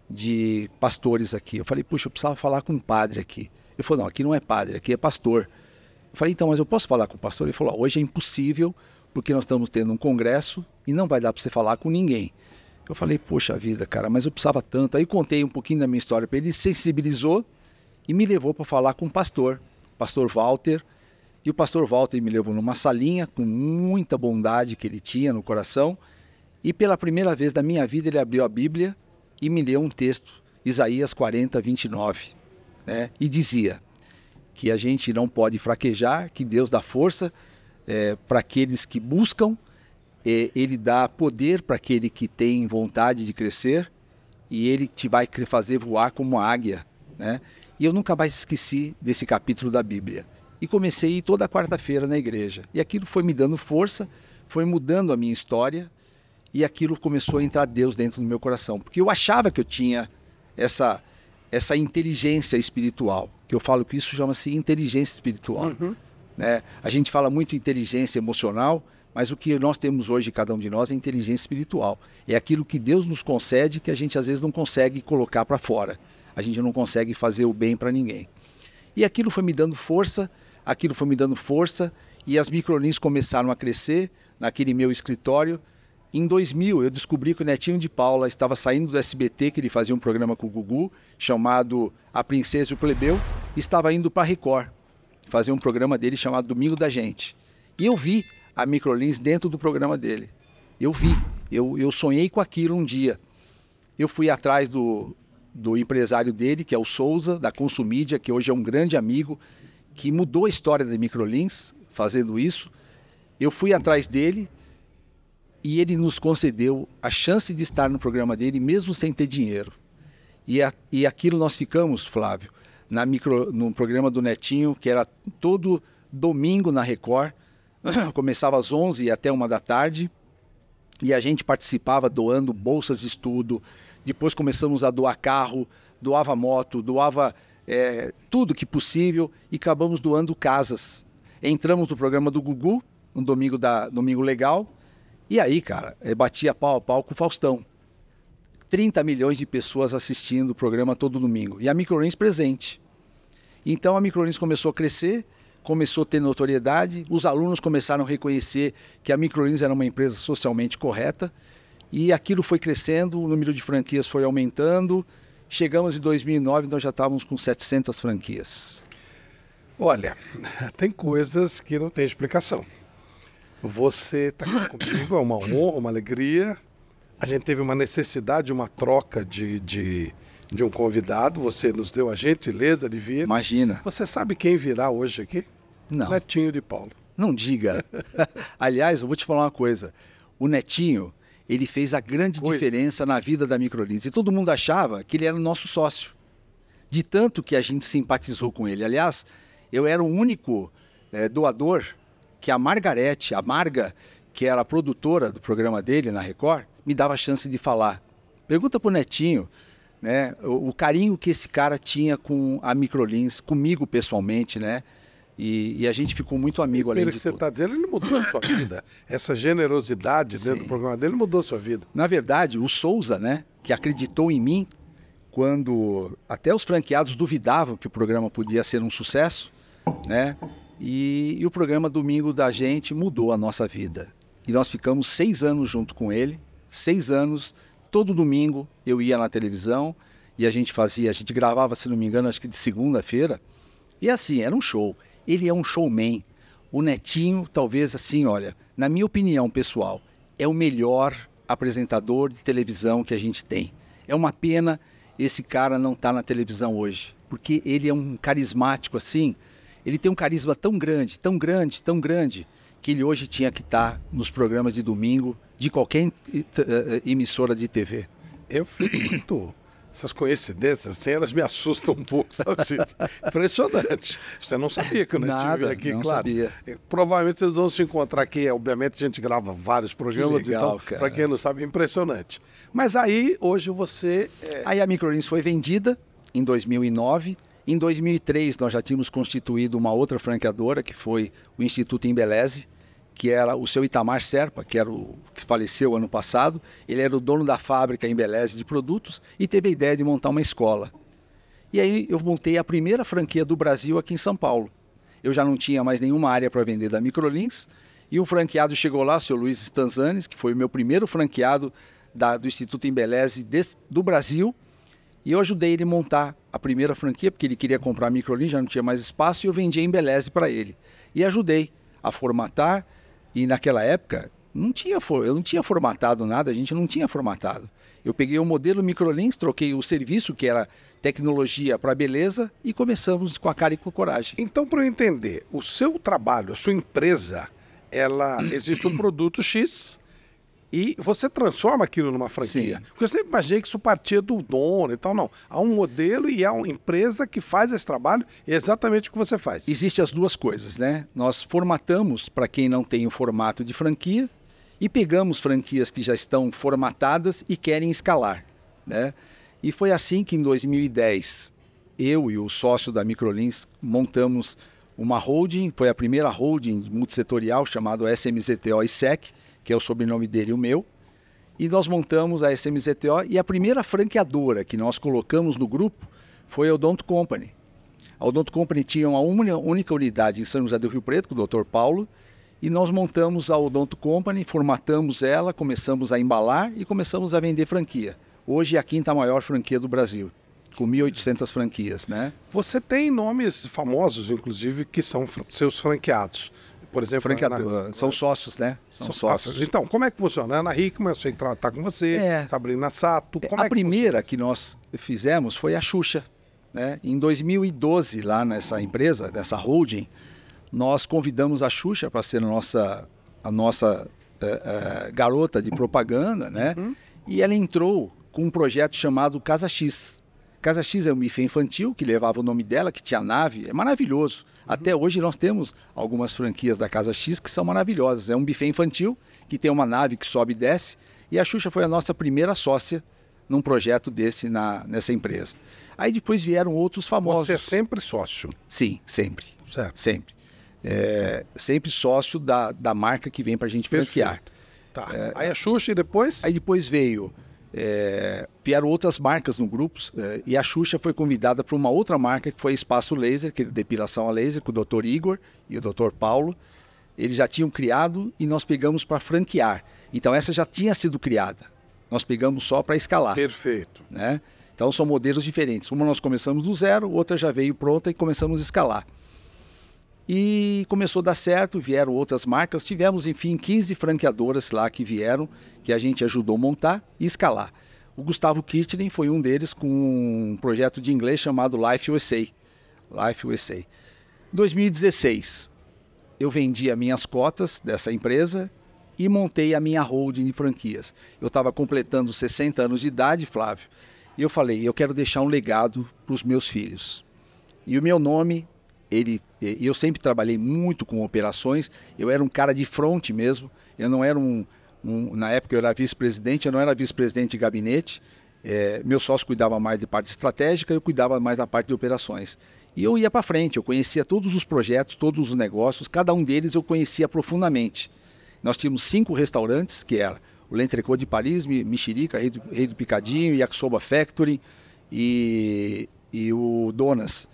de pastores aqui. Eu falei, puxa, eu precisava falar com um padre aqui. Ele falou, não, aqui não é padre, aqui é pastor. Eu falei, então, mas eu posso falar com o pastor? Ele falou, hoje é impossível, porque nós estamos tendo um congresso e não vai dar para você falar com ninguém. Eu falei, poxa vida, cara, mas eu precisava tanto. Aí contei um pouquinho da minha história para ele, sensibilizou e me levou para falar com o pastor Walter. E o pastor Walter me levou numa salinha com muita bondade que ele tinha no coração. E pela primeira vez da minha vida ele abriu a Bíblia e me leu um texto, Isaías 40, 29. Né? E dizia que a gente não pode fraquejar, que Deus dá força para aqueles que buscam, Ele dá poder para aquele que tem vontade de crescer, e Ele te vai fazer voar como a águia. Né? E eu nunca mais esqueci desse capítulo da Bíblia. E comecei a ir toda quarta-feira na igreja. E aquilo foi me dando força, foi mudando a minha história, e aquilo começou a entrar Deus dentro do meu coração. Porque eu achava que eu tinha essa inteligência espiritual, que eu falo que isso chama-se inteligência espiritual. Né? A gente fala muito inteligência emocional, mas o que nós temos hoje, cada um de nós, é inteligência espiritual. É aquilo que Deus nos concede que a gente às vezes não consegue colocar para fora. A gente não consegue fazer o bem para ninguém. E aquilo foi me dando força, e as microlins começaram a crescer naquele meu escritório. Em 2000, eu descobri que o netinho de Paula estava saindo do SBT, que ele fazia um programa com o Gugu, chamado A Princesa e o Plebeu, e estava indo para a Record, fazer um programa dele chamado Domingo da Gente. E eu vi a Microlins dentro do programa dele. Eu sonhei com aquilo um dia. Eu fui atrás do empresário dele, que é o Souza, da Consumídia, que hoje é um grande amigo, que mudou a história da Microlins fazendo isso. Eu fui atrás dele e ele nos concedeu a chance de estar no programa dele, mesmo sem ter dinheiro. E aquilo nós ficamos, Flávio, no programa do Netinho, que era todo domingo na Record, começava às 11 e até 1 da tarde, e a gente participava doando bolsas de estudo. Depois começamos a doar carro, doava moto, doava tudo que possível, e acabamos doando casas. Entramos no programa do Gugu, um Domingo Legal, e aí, cara, batia pau a pau com o Faustão. 30 milhões de pessoas assistindo o programa todo domingo, e a Microlins presente. Então a Microlins começou a crescer, começou a ter notoriedade, os alunos começaram a reconhecer que a Microlins era uma empresa socialmente correta, e aquilo foi crescendo, o número de franquias foi aumentando. Chegamos em 2009, nós já estávamos com 700 franquias. Olha, tem coisas que não tem explicação. Você está comigo, é uma honra, uma alegria. A gente teve uma necessidade, uma troca de um convidado. Você nos deu a gentileza de vir. Imagina. Você sabe quem virá hoje aqui? Não. Netinho de Paulo. Não diga. Aliás, eu vou te falar uma coisa. O Netinho, ele fez a grande diferença na vida da Microlins. E todo mundo achava que ele era o nosso sócio. De tanto que a gente simpatizou com ele. Aliás, eu era o único doador que a Margarete, a Marga, que era a produtora do programa dele na Record, me dava a chance de falar. Pergunta pro Netinho, né, o carinho que esse cara tinha com a Microlins, comigo pessoalmente, né? E a gente ficou muito amigo além de tudo. Pelo que você está dizendo, ele mudou a sua vida. Essa generosidade dentro do programa dele mudou a sua vida. Na verdade, o Souza, né, que acreditou em mim, quando até os franqueados duvidavam que o programa podia ser um sucesso, né? E o programa Domingo da Gente mudou a nossa vida. E nós ficamos 6 anos junto com ele, 6 anos, todo domingo eu ia na televisão e a gente gravava, se não me engano, acho que de segunda-feira. E assim, era um show. Ele é um showman. O Netinho, talvez assim, olha, na minha opinião pessoal, é o melhor apresentador de televisão que a gente tem. É uma pena esse cara não estar na televisão hoje, porque ele é um carismático assim, ele tem um carisma tão grande, tão grande, tão grande, que ele hoje tinha que estar nos programas de domingo de qualquer emissora de TV. Eu fico muito... Essas coincidências, assim, elas me assustam um pouco, sabe? Impressionante. Você não sabia que o Netinho veio aqui, não claro. Sabia. Provavelmente eles vão se encontrar aqui. Obviamente a gente grava vários programas, legal, então, para quem não sabe, é impressionante. Mas aí, hoje você... Aí a Microlins foi vendida em 2009. Em 2003, nós já tínhamos constituído uma outra franqueadora, que foi o Instituto Embeleze, que era o seu Itamar Serpa, que era o que faleceu ano passado. Ele era o dono da fábrica Embeleze de produtos e teve a ideia de montar uma escola. E aí eu montei a primeira franquia do Brasil aqui em São Paulo. Eu já não tinha mais nenhuma área para vender da Microlins, e um franqueado chegou lá, o seu Luiz Stanzanes, que foi o meu primeiro franqueado do Instituto Embeleze do Brasil, e eu ajudei ele a montar a primeira franquia, porque ele queria comprar a Microlins, já não tinha mais espaço, e eu vendi a Embeleze para ele. E ajudei a formatar. E naquela época, eu não tinha formatado nada, a gente não tinha formatado. Eu peguei o modelo Microlins, troquei o serviço, que era tecnologia para beleza, e começamos com a cara e com a coragem. Então, para eu entender, o seu trabalho, a sua empresa, existe um produto X e você transforma aquilo numa franquia. Sim. Porque eu sempre imaginei que isso partia do dono e tal, não. Há um modelo e há uma empresa que faz esse trabalho e é exatamente o que você faz. Existem as duas coisas, né? Nós formatamos para quem não tem o formato de franquia e pegamos franquias que já estão formatadas e querem escalar, né? E foi assim que em 2010, eu e o sócio da Microlins montamos uma holding, foi a primeira holding multissetorial chamada SMZTO e SEC, que é o sobrenome dele e o meu, e nós montamos a SMZTO, e a primeira franqueadora que nós colocamos no grupo foi a Odonto Company. A Odonto Company tinha uma única unidade em São José do Rio Preto, com o Dr. Paulo, e nós montamos a Odonto Company, formatamos ela, começamos a embalar e começamos a vender franquia. Hoje é a quinta maior franquia do Brasil, com 1.800 franquias, né? Você tem nomes famosos, inclusive, que são seus franqueados. Por exemplo, são sócios, né? São sócios. Então, como é que funciona? Ana Hickman, eu sei que está com você, Sabrina Sato. A primeira que nós fizemos foi a Xuxa, né? Em 2012, lá nessa empresa, nessa holding, nós convidamos a Xuxa para ser a nossa garota de propaganda, né? Uhum. E ela entrou com um projeto chamado Casa X. Casa X é um buffet infantil que levava o nome dela, que tinha nave, é maravilhoso. Até hoje nós temos algumas franquias da Casa X que são maravilhosas. É um buffet infantil que tem uma nave que sobe e desce. E a Xuxa foi a nossa primeira sócia num projeto desse nessa empresa. Aí depois vieram outros famosos. Você é sempre sócio? Sim, sempre. Certo. Sempre. Sempre sócio da marca que vem para a gente franquear. Tá. Aí a Xuxa e depois? Aí depois vieram outras marcas no grupo, e a Xuxa foi convidada para uma outra marca que foi Espaço Laser, que é depilação a laser, com o Dr. Igor e o Dr. Paulo. Eles já tinham criado e nós pegamos para franquear. Então essa já tinha sido criada. Nós pegamos só para escalar. Perfeito. Né? Então são modelos diferentes. Uma nós começamos do zero, outra já veio pronta e começamos a escalar. E começou a dar certo, vieram outras marcas. Tivemos, enfim, 15 franqueadoras lá que vieram, que a gente ajudou a montar e escalar. O Gustavo Kirchner foi um deles com um projeto de inglês chamado Life USA. Life USA. Em 2016, eu vendi as minhas cotas dessa empresa e montei a minha holding de franquias. Eu estava completando 60 anos de idade, Flávio, e eu falei, eu quero deixar um legado para os meus filhos. E o meu nome, eu sempre trabalhei muito com operações, eu era um cara de frente mesmo, eu não era na época eu era vice-presidente, eu não era vice-presidente de gabinete, meu sócio cuidava mais de parte estratégica, eu cuidava mais da parte de operações. E eu ia para frente, eu conhecia todos os projetos, todos os negócios, cada um deles eu conhecia profundamente. Nós tínhamos 5 restaurantes, que era o L'Entrecôte de Paris, Mexerica, Rei do Picadinho, Yakisoba Factory e o Donas.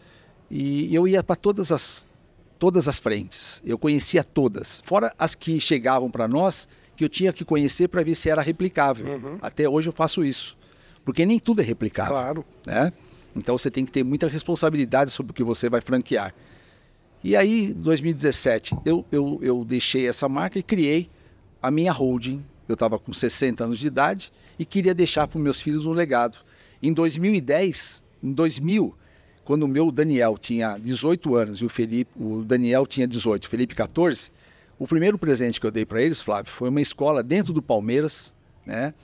E eu ia para todas as frentes, eu conhecia todas, fora as que chegavam para nós, que eu tinha que conhecer para ver se era replicável. Até hoje eu faço isso, porque nem tudo é replicável. Claro. Né? Então você tem que ter muita responsabilidade sobre o que você vai franquear. E aí, em 2017, eu deixei essa marca e criei a minha holding. Eu estava com 60 anos de idade e queria deixar para os meus filhos um legado. Em 2000, quando o meu Daniel tinha 18 anos e o Daniel tinha 18, o Felipe 14, o primeiro presente que eu dei para eles, Flávio, foi uma escola dentro do Palmeiras, né?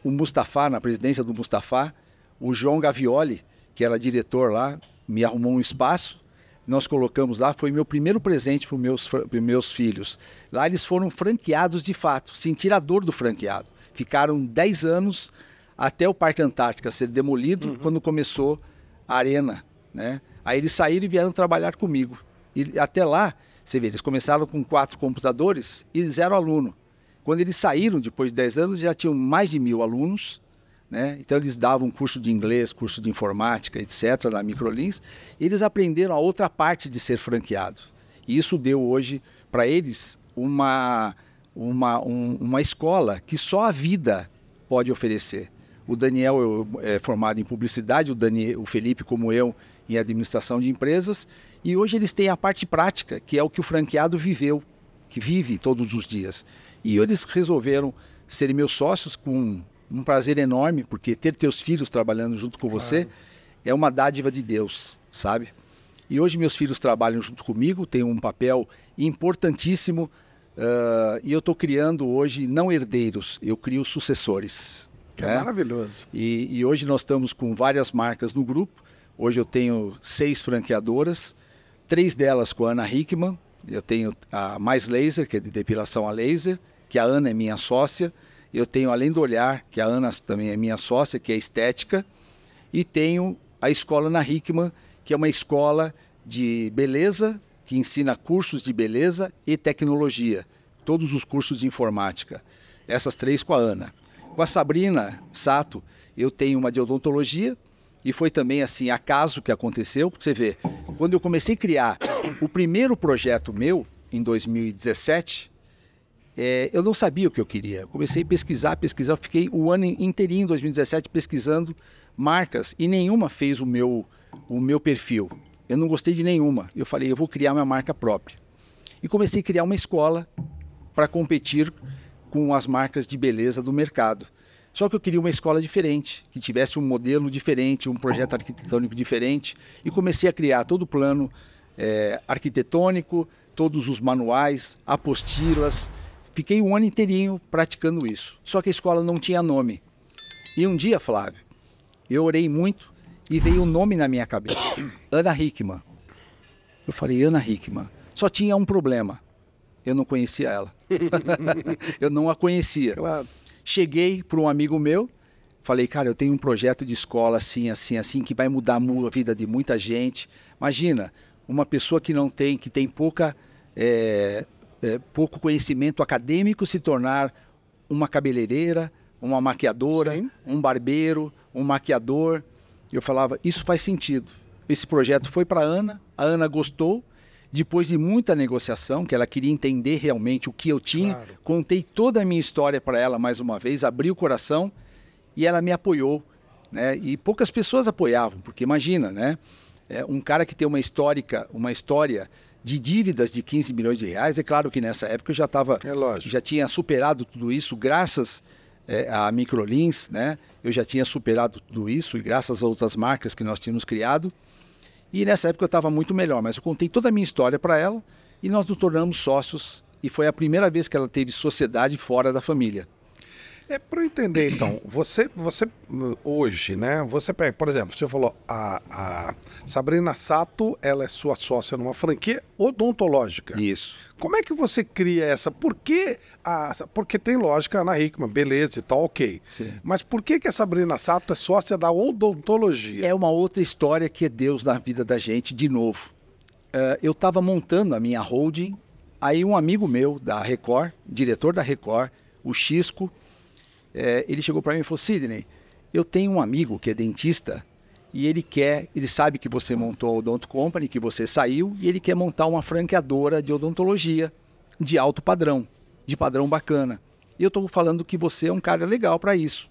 O Mustafa, na presidência do Mustafa, o João Gavioli, que era diretor lá, me arrumou um espaço, nós colocamos lá, foi meu primeiro presente para os meus filhos. Lá eles foram franqueados de fato, sentiram a dor do franqueado. Ficaram 10 anos até o Parque Antártica ser demolido, quando começou a arena, né? Aí eles saíram e vieram trabalhar comigo. E até lá, você vê, eles começaram com 4 computadores e 0 aluno. Quando eles saíram, depois de 10 anos, já tinham mais de 1.000 alunos, né? Então eles davam curso de inglês, curso de informática, etc., na Microlins. E eles aprenderam a outra parte de ser franqueado. E isso deu hoje para eles uma escola que só a vida pode oferecer. O Daniel é formado em publicidade, o Felipe, como eu, em administração de empresas. E hoje eles têm a parte prática, que é o que o franqueado viveu, que vive todos os dias. E eles resolveram serem meus sócios com um prazer enorme, porque ter teus filhos trabalhando junto com você é uma dádiva de Deus, sabe? E hoje meus filhos trabalham junto comigo, têm um papel importantíssimo, e eu estou criando hoje não herdeiros, eu crio sucessores. Que é maravilhoso. E hoje nós estamos com várias marcas no grupo. Hoje eu tenho 6 franqueadoras, 3 delas com a Ana Hickman. Eu tenho a Mais Laser, que é de depilação a laser, que a Ana é minha sócia. Eu tenho Além do Olhar, que a Ana também é minha sócia, que é estética. E tenho a Escola Ana Hickman, que é uma escola de beleza, que ensina cursos de beleza e tecnologia. Todos os cursos de informática. Essas 3 com a Ana. Com a Sabrina Sato, eu tenho uma de odontologia, e foi também assim, acaso que aconteceu, porque você vê, quando eu comecei a criar o primeiro projeto meu, em 2017, eu não sabia o que eu queria. Eu comecei a pesquisar, eu fiquei o ano inteirinho, em 2017, pesquisando marcas, e nenhuma fez o meu perfil. Eu não gostei de nenhuma. Eu falei, eu vou criar minha marca própria. E comecei a criar uma escola para competir com as marcas de beleza do mercado. Só que eu queria uma escola diferente, que tivesse um modelo diferente, um projeto arquitetônico diferente, e comecei a criar todo o plano arquitetônico, todos os manuais, apostilas. Fiquei um ano inteirinho praticando isso. Só que a escola não tinha nome. E um dia, Flávio, eu orei muito e veio um nome na minha cabeça. Ana Hickman. Eu falei, Ana Hickman. Só tinha um problema. Eu não conhecia ela. Eu não a conhecia. Claro. Cheguei para um amigo meu, falei, cara, eu tenho um projeto de escola assim, assim, assim, que vai mudar a vida de muita gente. Imagina, uma pessoa que não tem, que tem pouco conhecimento acadêmico se tornar uma cabeleireira, uma maquiadora, Sim. um barbeiro, um maquiador. Eu falava, isso faz sentido. Esse projeto foi para a Ana gostou. Depois de muita negociação, que ela queria entender realmente o que eu tinha, Claro. Contei toda a minha história para ela mais uma vez, abri o coração e ela me apoiou, né? E poucas pessoas apoiavam, porque imagina, né? Um cara que tem uma história de dívidas de 15 milhões de reais, é claro que nessa época eu já tinha superado tudo isso, graças à Microlins, né? Eu já tinha superado tudo isso e graças a outras marcas que nós tínhamos criado. E nessa época eu estava muito melhor, mas eu contei toda a minha história para ela e nós nos tornamos sócios e foi a primeira vez que ela teve sociedade fora da família. Para eu entender, então, você hoje, né? Você pega, por exemplo, você falou, a Sabrina Sato, ela é sua sócia numa franquia odontológica. Isso. Como é que você cria essa? Porque tem lógica na Hickman, beleza e tal, ok. Sim. Mas por que a Sabrina Sato é sócia da odontologia? É uma outra história que é Deus na vida da gente, de novo. Eu estava montando a minha holding, aí um amigo meu da Record, diretor da Record, o Xisco, ele chegou para mim e falou, Sidney, eu tenho um amigo que é dentista e ele sabe que você montou a Odonto Company, que você saiu, e ele quer montar uma franqueadora de odontologia de alto padrão. de padrão bacana. E eu estou falando que você é um cara legal para isso.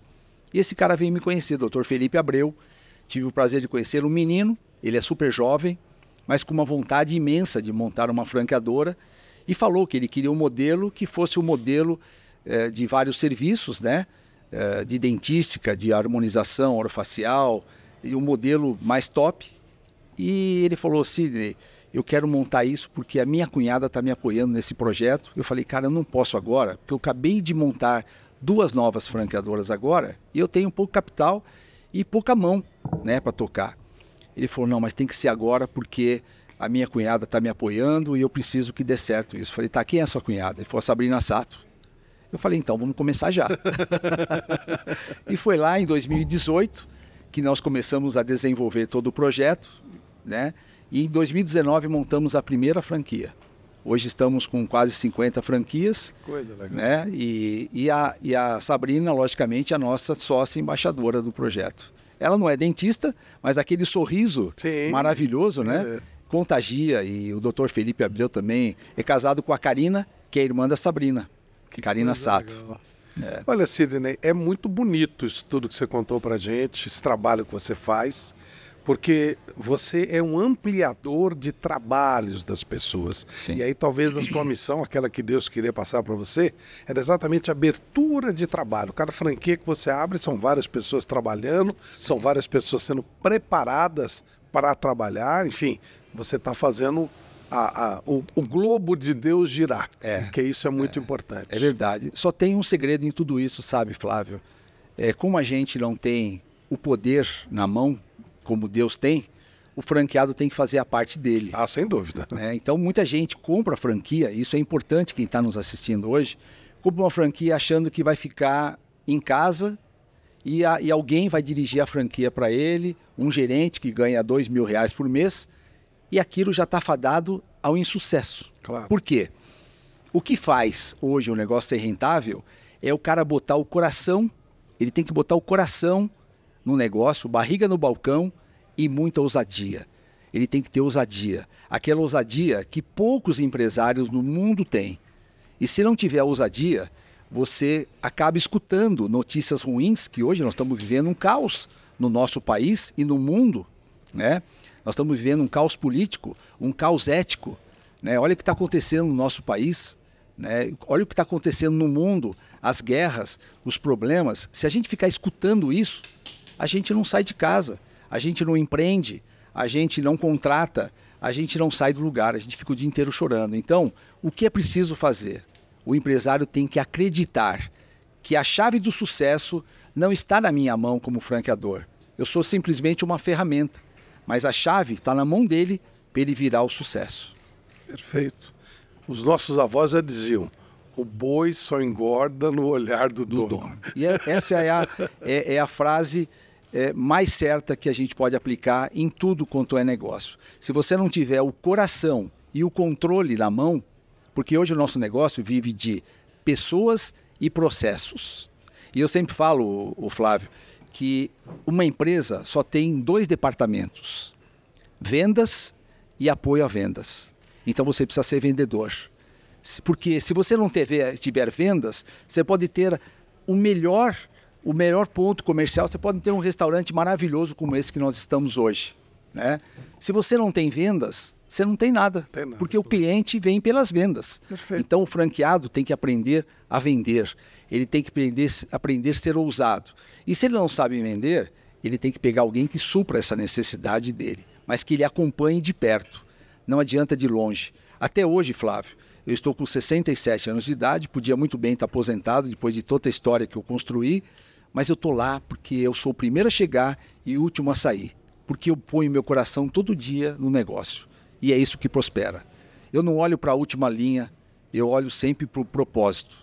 E esse cara veio me conhecer, Dr. Felipe Abreu. Tive o prazer de conhecer um menino, ele é super jovem, mas com uma vontade imensa de montar uma franqueadora. E falou que ele queria um modelo que fosse um modelo de vários serviços, né? De dentística, de harmonização orofacial, e um modelo mais top. E ele falou, Sidney, eu quero montar isso porque a minha cunhada está me apoiando nesse projeto. Eu falei, cara, eu não posso agora, porque eu acabei de montar 2 novas franqueadoras agora e eu tenho pouco capital e pouca mão, né, para tocar. Ele falou, não, mas tem que ser agora porque a minha cunhada está me apoiando e eu preciso que dê certo isso. Eu falei, tá, quem é a sua cunhada? Ele falou, a Sabrina Sato. Eu falei, então vamos começar já. E foi lá em 2018 que nós começamos a desenvolver todo o projeto, né? E em 2019 montamos a primeira franquia. Hoje estamos com quase 50 franquias. Coisa legal. Né? E a Sabrina, logicamente, é a nossa sócia embaixadora do projeto. Ela não é dentista, mas aquele sorriso maravilhoso, né? Contagia. E o Dr. Felipe Abreu também é casado com a Karina, que é irmã da Sabrina. Karina Sato. Olha, Sidney, é muito bonito isso tudo que você contou pra gente, esse trabalho que você faz, porque você é um ampliador de trabalhos das pessoas. Sim. E aí talvez a sua missão, aquela que Deus queria passar para você, era exatamente a abertura de trabalho. Cada franquia que você abre, são várias pessoas trabalhando, são várias pessoas sendo preparadas para trabalhar, enfim, você está fazendo o globo de Deus girar, porque isso é muito importante. É verdade. Só tem um segredo em tudo isso, sabe, Flávio? Como a gente não tem o poder na mão, como Deus tem, o franqueado tem que fazer a parte dele. Ah, sem dúvida. Então muita gente compra a franquia, isso é importante quem está nos assistindo hoje, compra uma franquia achando que vai ficar em casa e alguém vai dirigir a franquia para ele, um gerente que ganha R$2.000 por mês, e aquilo já está fadado ao insucesso. Claro. Por quê? O que faz hoje o negócio ser rentável é o cara botar o coração, ele tem que botar o coração no negócio, barriga no balcão e muita ousadia. Ele tem que ter ousadia. Aquela ousadia que poucos empresários no mundo têm. E se não tiver ousadia, você acaba escutando notícias ruins, que hoje nós estamos vivendo um caos no nosso país e no mundo, né? Nós estamos vivendo um caos político, um caos ético, né? Olha o que está acontecendo no nosso país, né? Olha o que está acontecendo no mundo, as guerras, os problemas. Se a gente ficar escutando isso, a gente não sai de casa, a gente não empreende, a gente não contrata, a gente não sai do lugar, a gente fica o dia inteiro chorando. Então, o que é preciso fazer? O empresário tem que acreditar que a chave do sucesso não está na minha mão como franqueador. Eu sou simplesmente uma ferramenta, mas a chave está na mão dele para ele virar o sucesso. Perfeito. Os nossos avós já diziam, o boi só engorda no olhar do dono. E essa é a frase mais certa que a gente pode aplicar em tudo quanto é negócio. Se você não tiver o coração e o controle na mão, porque hoje o nosso negócio vive de pessoas e processos. E eu sempre falo, o Flávio, que uma empresa só tem 2 departamentos, vendas e apoio a vendas. Então você precisa ser vendedor. Porque se você não tiver vendas, você pode ter o melhor ponto comercial, você pode ter um restaurante maravilhoso como esse que nós estamos hoje, né? Se você não tem vendas, você não tem nada, porque o cliente vem pelas vendas. Perfeito. Então o franqueado tem que aprender a vender, ele tem que aprender a ser ousado. E se ele não sabe vender, ele tem que pegar alguém que supra essa necessidade dele, mas que ele acompanhe de perto, não adianta de longe. Até hoje, Flávio, eu estou com 67 anos de idade, podia muito bem estar aposentado depois de toda a história que eu construí, mas eu estou lá porque eu sou o primeiro a chegar e o último a sair, porque eu ponho meu coração todo dia no negócio, e é isso que prospera. Eu não olho para a última linha, eu olho sempre para o propósito,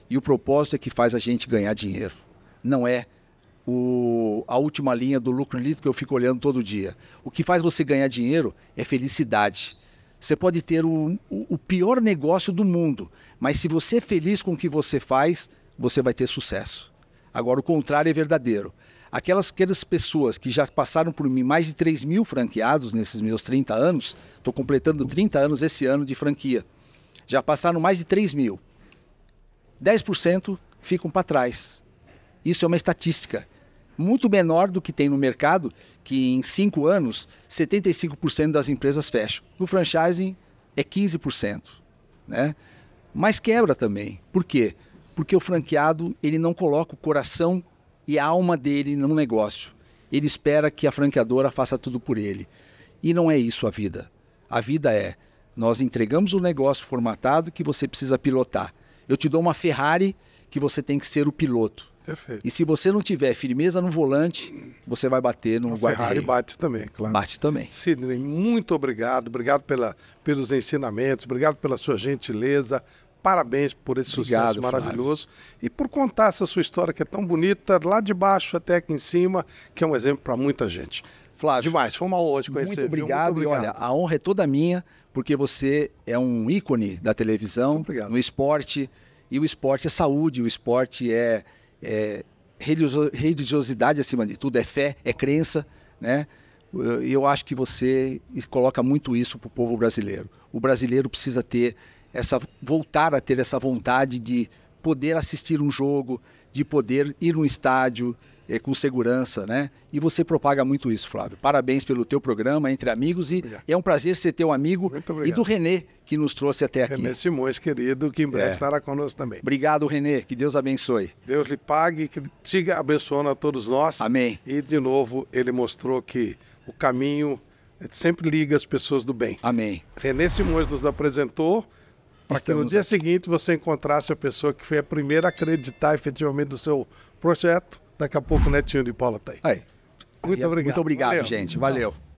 e o propósito é que faz a gente ganhar dinheiro, não é a última linha do lucro líquido que eu fico olhando todo dia. O que faz você ganhar dinheiro é felicidade. Você pode ter o pior negócio do mundo, mas se você é feliz com o que você faz, você vai ter sucesso. Agora, o contrário é verdadeiro. Aquelas pessoas que já passaram por mim, mais de 3.000 franqueados nesses meus 30 anos, estou completando 30 anos esse ano de franquia, já passaram mais de 3.000. 10% ficam para trás. Isso é uma estatística muito menor do que tem no mercado, que em 5 anos, 75% das empresas fecham. No franchising é 15%, né? Mas quebra também. Por quê? Porque o franqueado, ele não coloca o coração e a alma dele no negócio. Ele espera que a franqueadora faça tudo por ele. E não é isso a vida. A vida é, nós entregamos o negócio formatado que você precisa pilotar. Eu te dou uma Ferrari que você tem que ser o piloto. Perfeito. E se você não tiver firmeza no volante, você vai bater no guarda-reio. Ferrari bate também, claro. Bate também. Sidney, muito obrigado. Obrigado pelos ensinamentos, obrigado pela sua gentileza. Parabéns por esse sucesso maravilhoso e por contar essa sua história que é tão bonita, lá de baixo até aqui em cima, que é um exemplo para muita gente. Flávio, demais, foi uma honra te conhecer. Muito obrigado. E olha, a honra é toda minha, porque você é um ícone da televisão, no esporte, e o esporte é saúde, o esporte é religiosidade acima de tudo, é fé, é crença, né? Eu acho que você coloca muito isso para o povo brasileiro. O brasileiro precisa voltar a ter essa vontade de poder assistir um jogo, de poder ir num estádio com segurança, né? E você propaga muito isso, Flávio. Parabéns pelo teu programa Entre Amigos e é um prazer ser teu amigo e do Renê, que nos trouxe até aqui. Renê Simões, querido, que em breve estará conosco também. Obrigado, Renê. Que Deus abençoe. Deus lhe pague, que siga abençoando a todos nós. Amém. E, de novo, ele mostrou que o caminho sempre liga as pessoas do bem. Amém. Renê Simões nos apresentou para que no dia seguinte você encontrasse a pessoa que foi a primeira a acreditar efetivamente no seu projeto. Daqui a pouco o netinho de Paula está aí. Muito obrigado. Muito obrigado, gente. Valeu.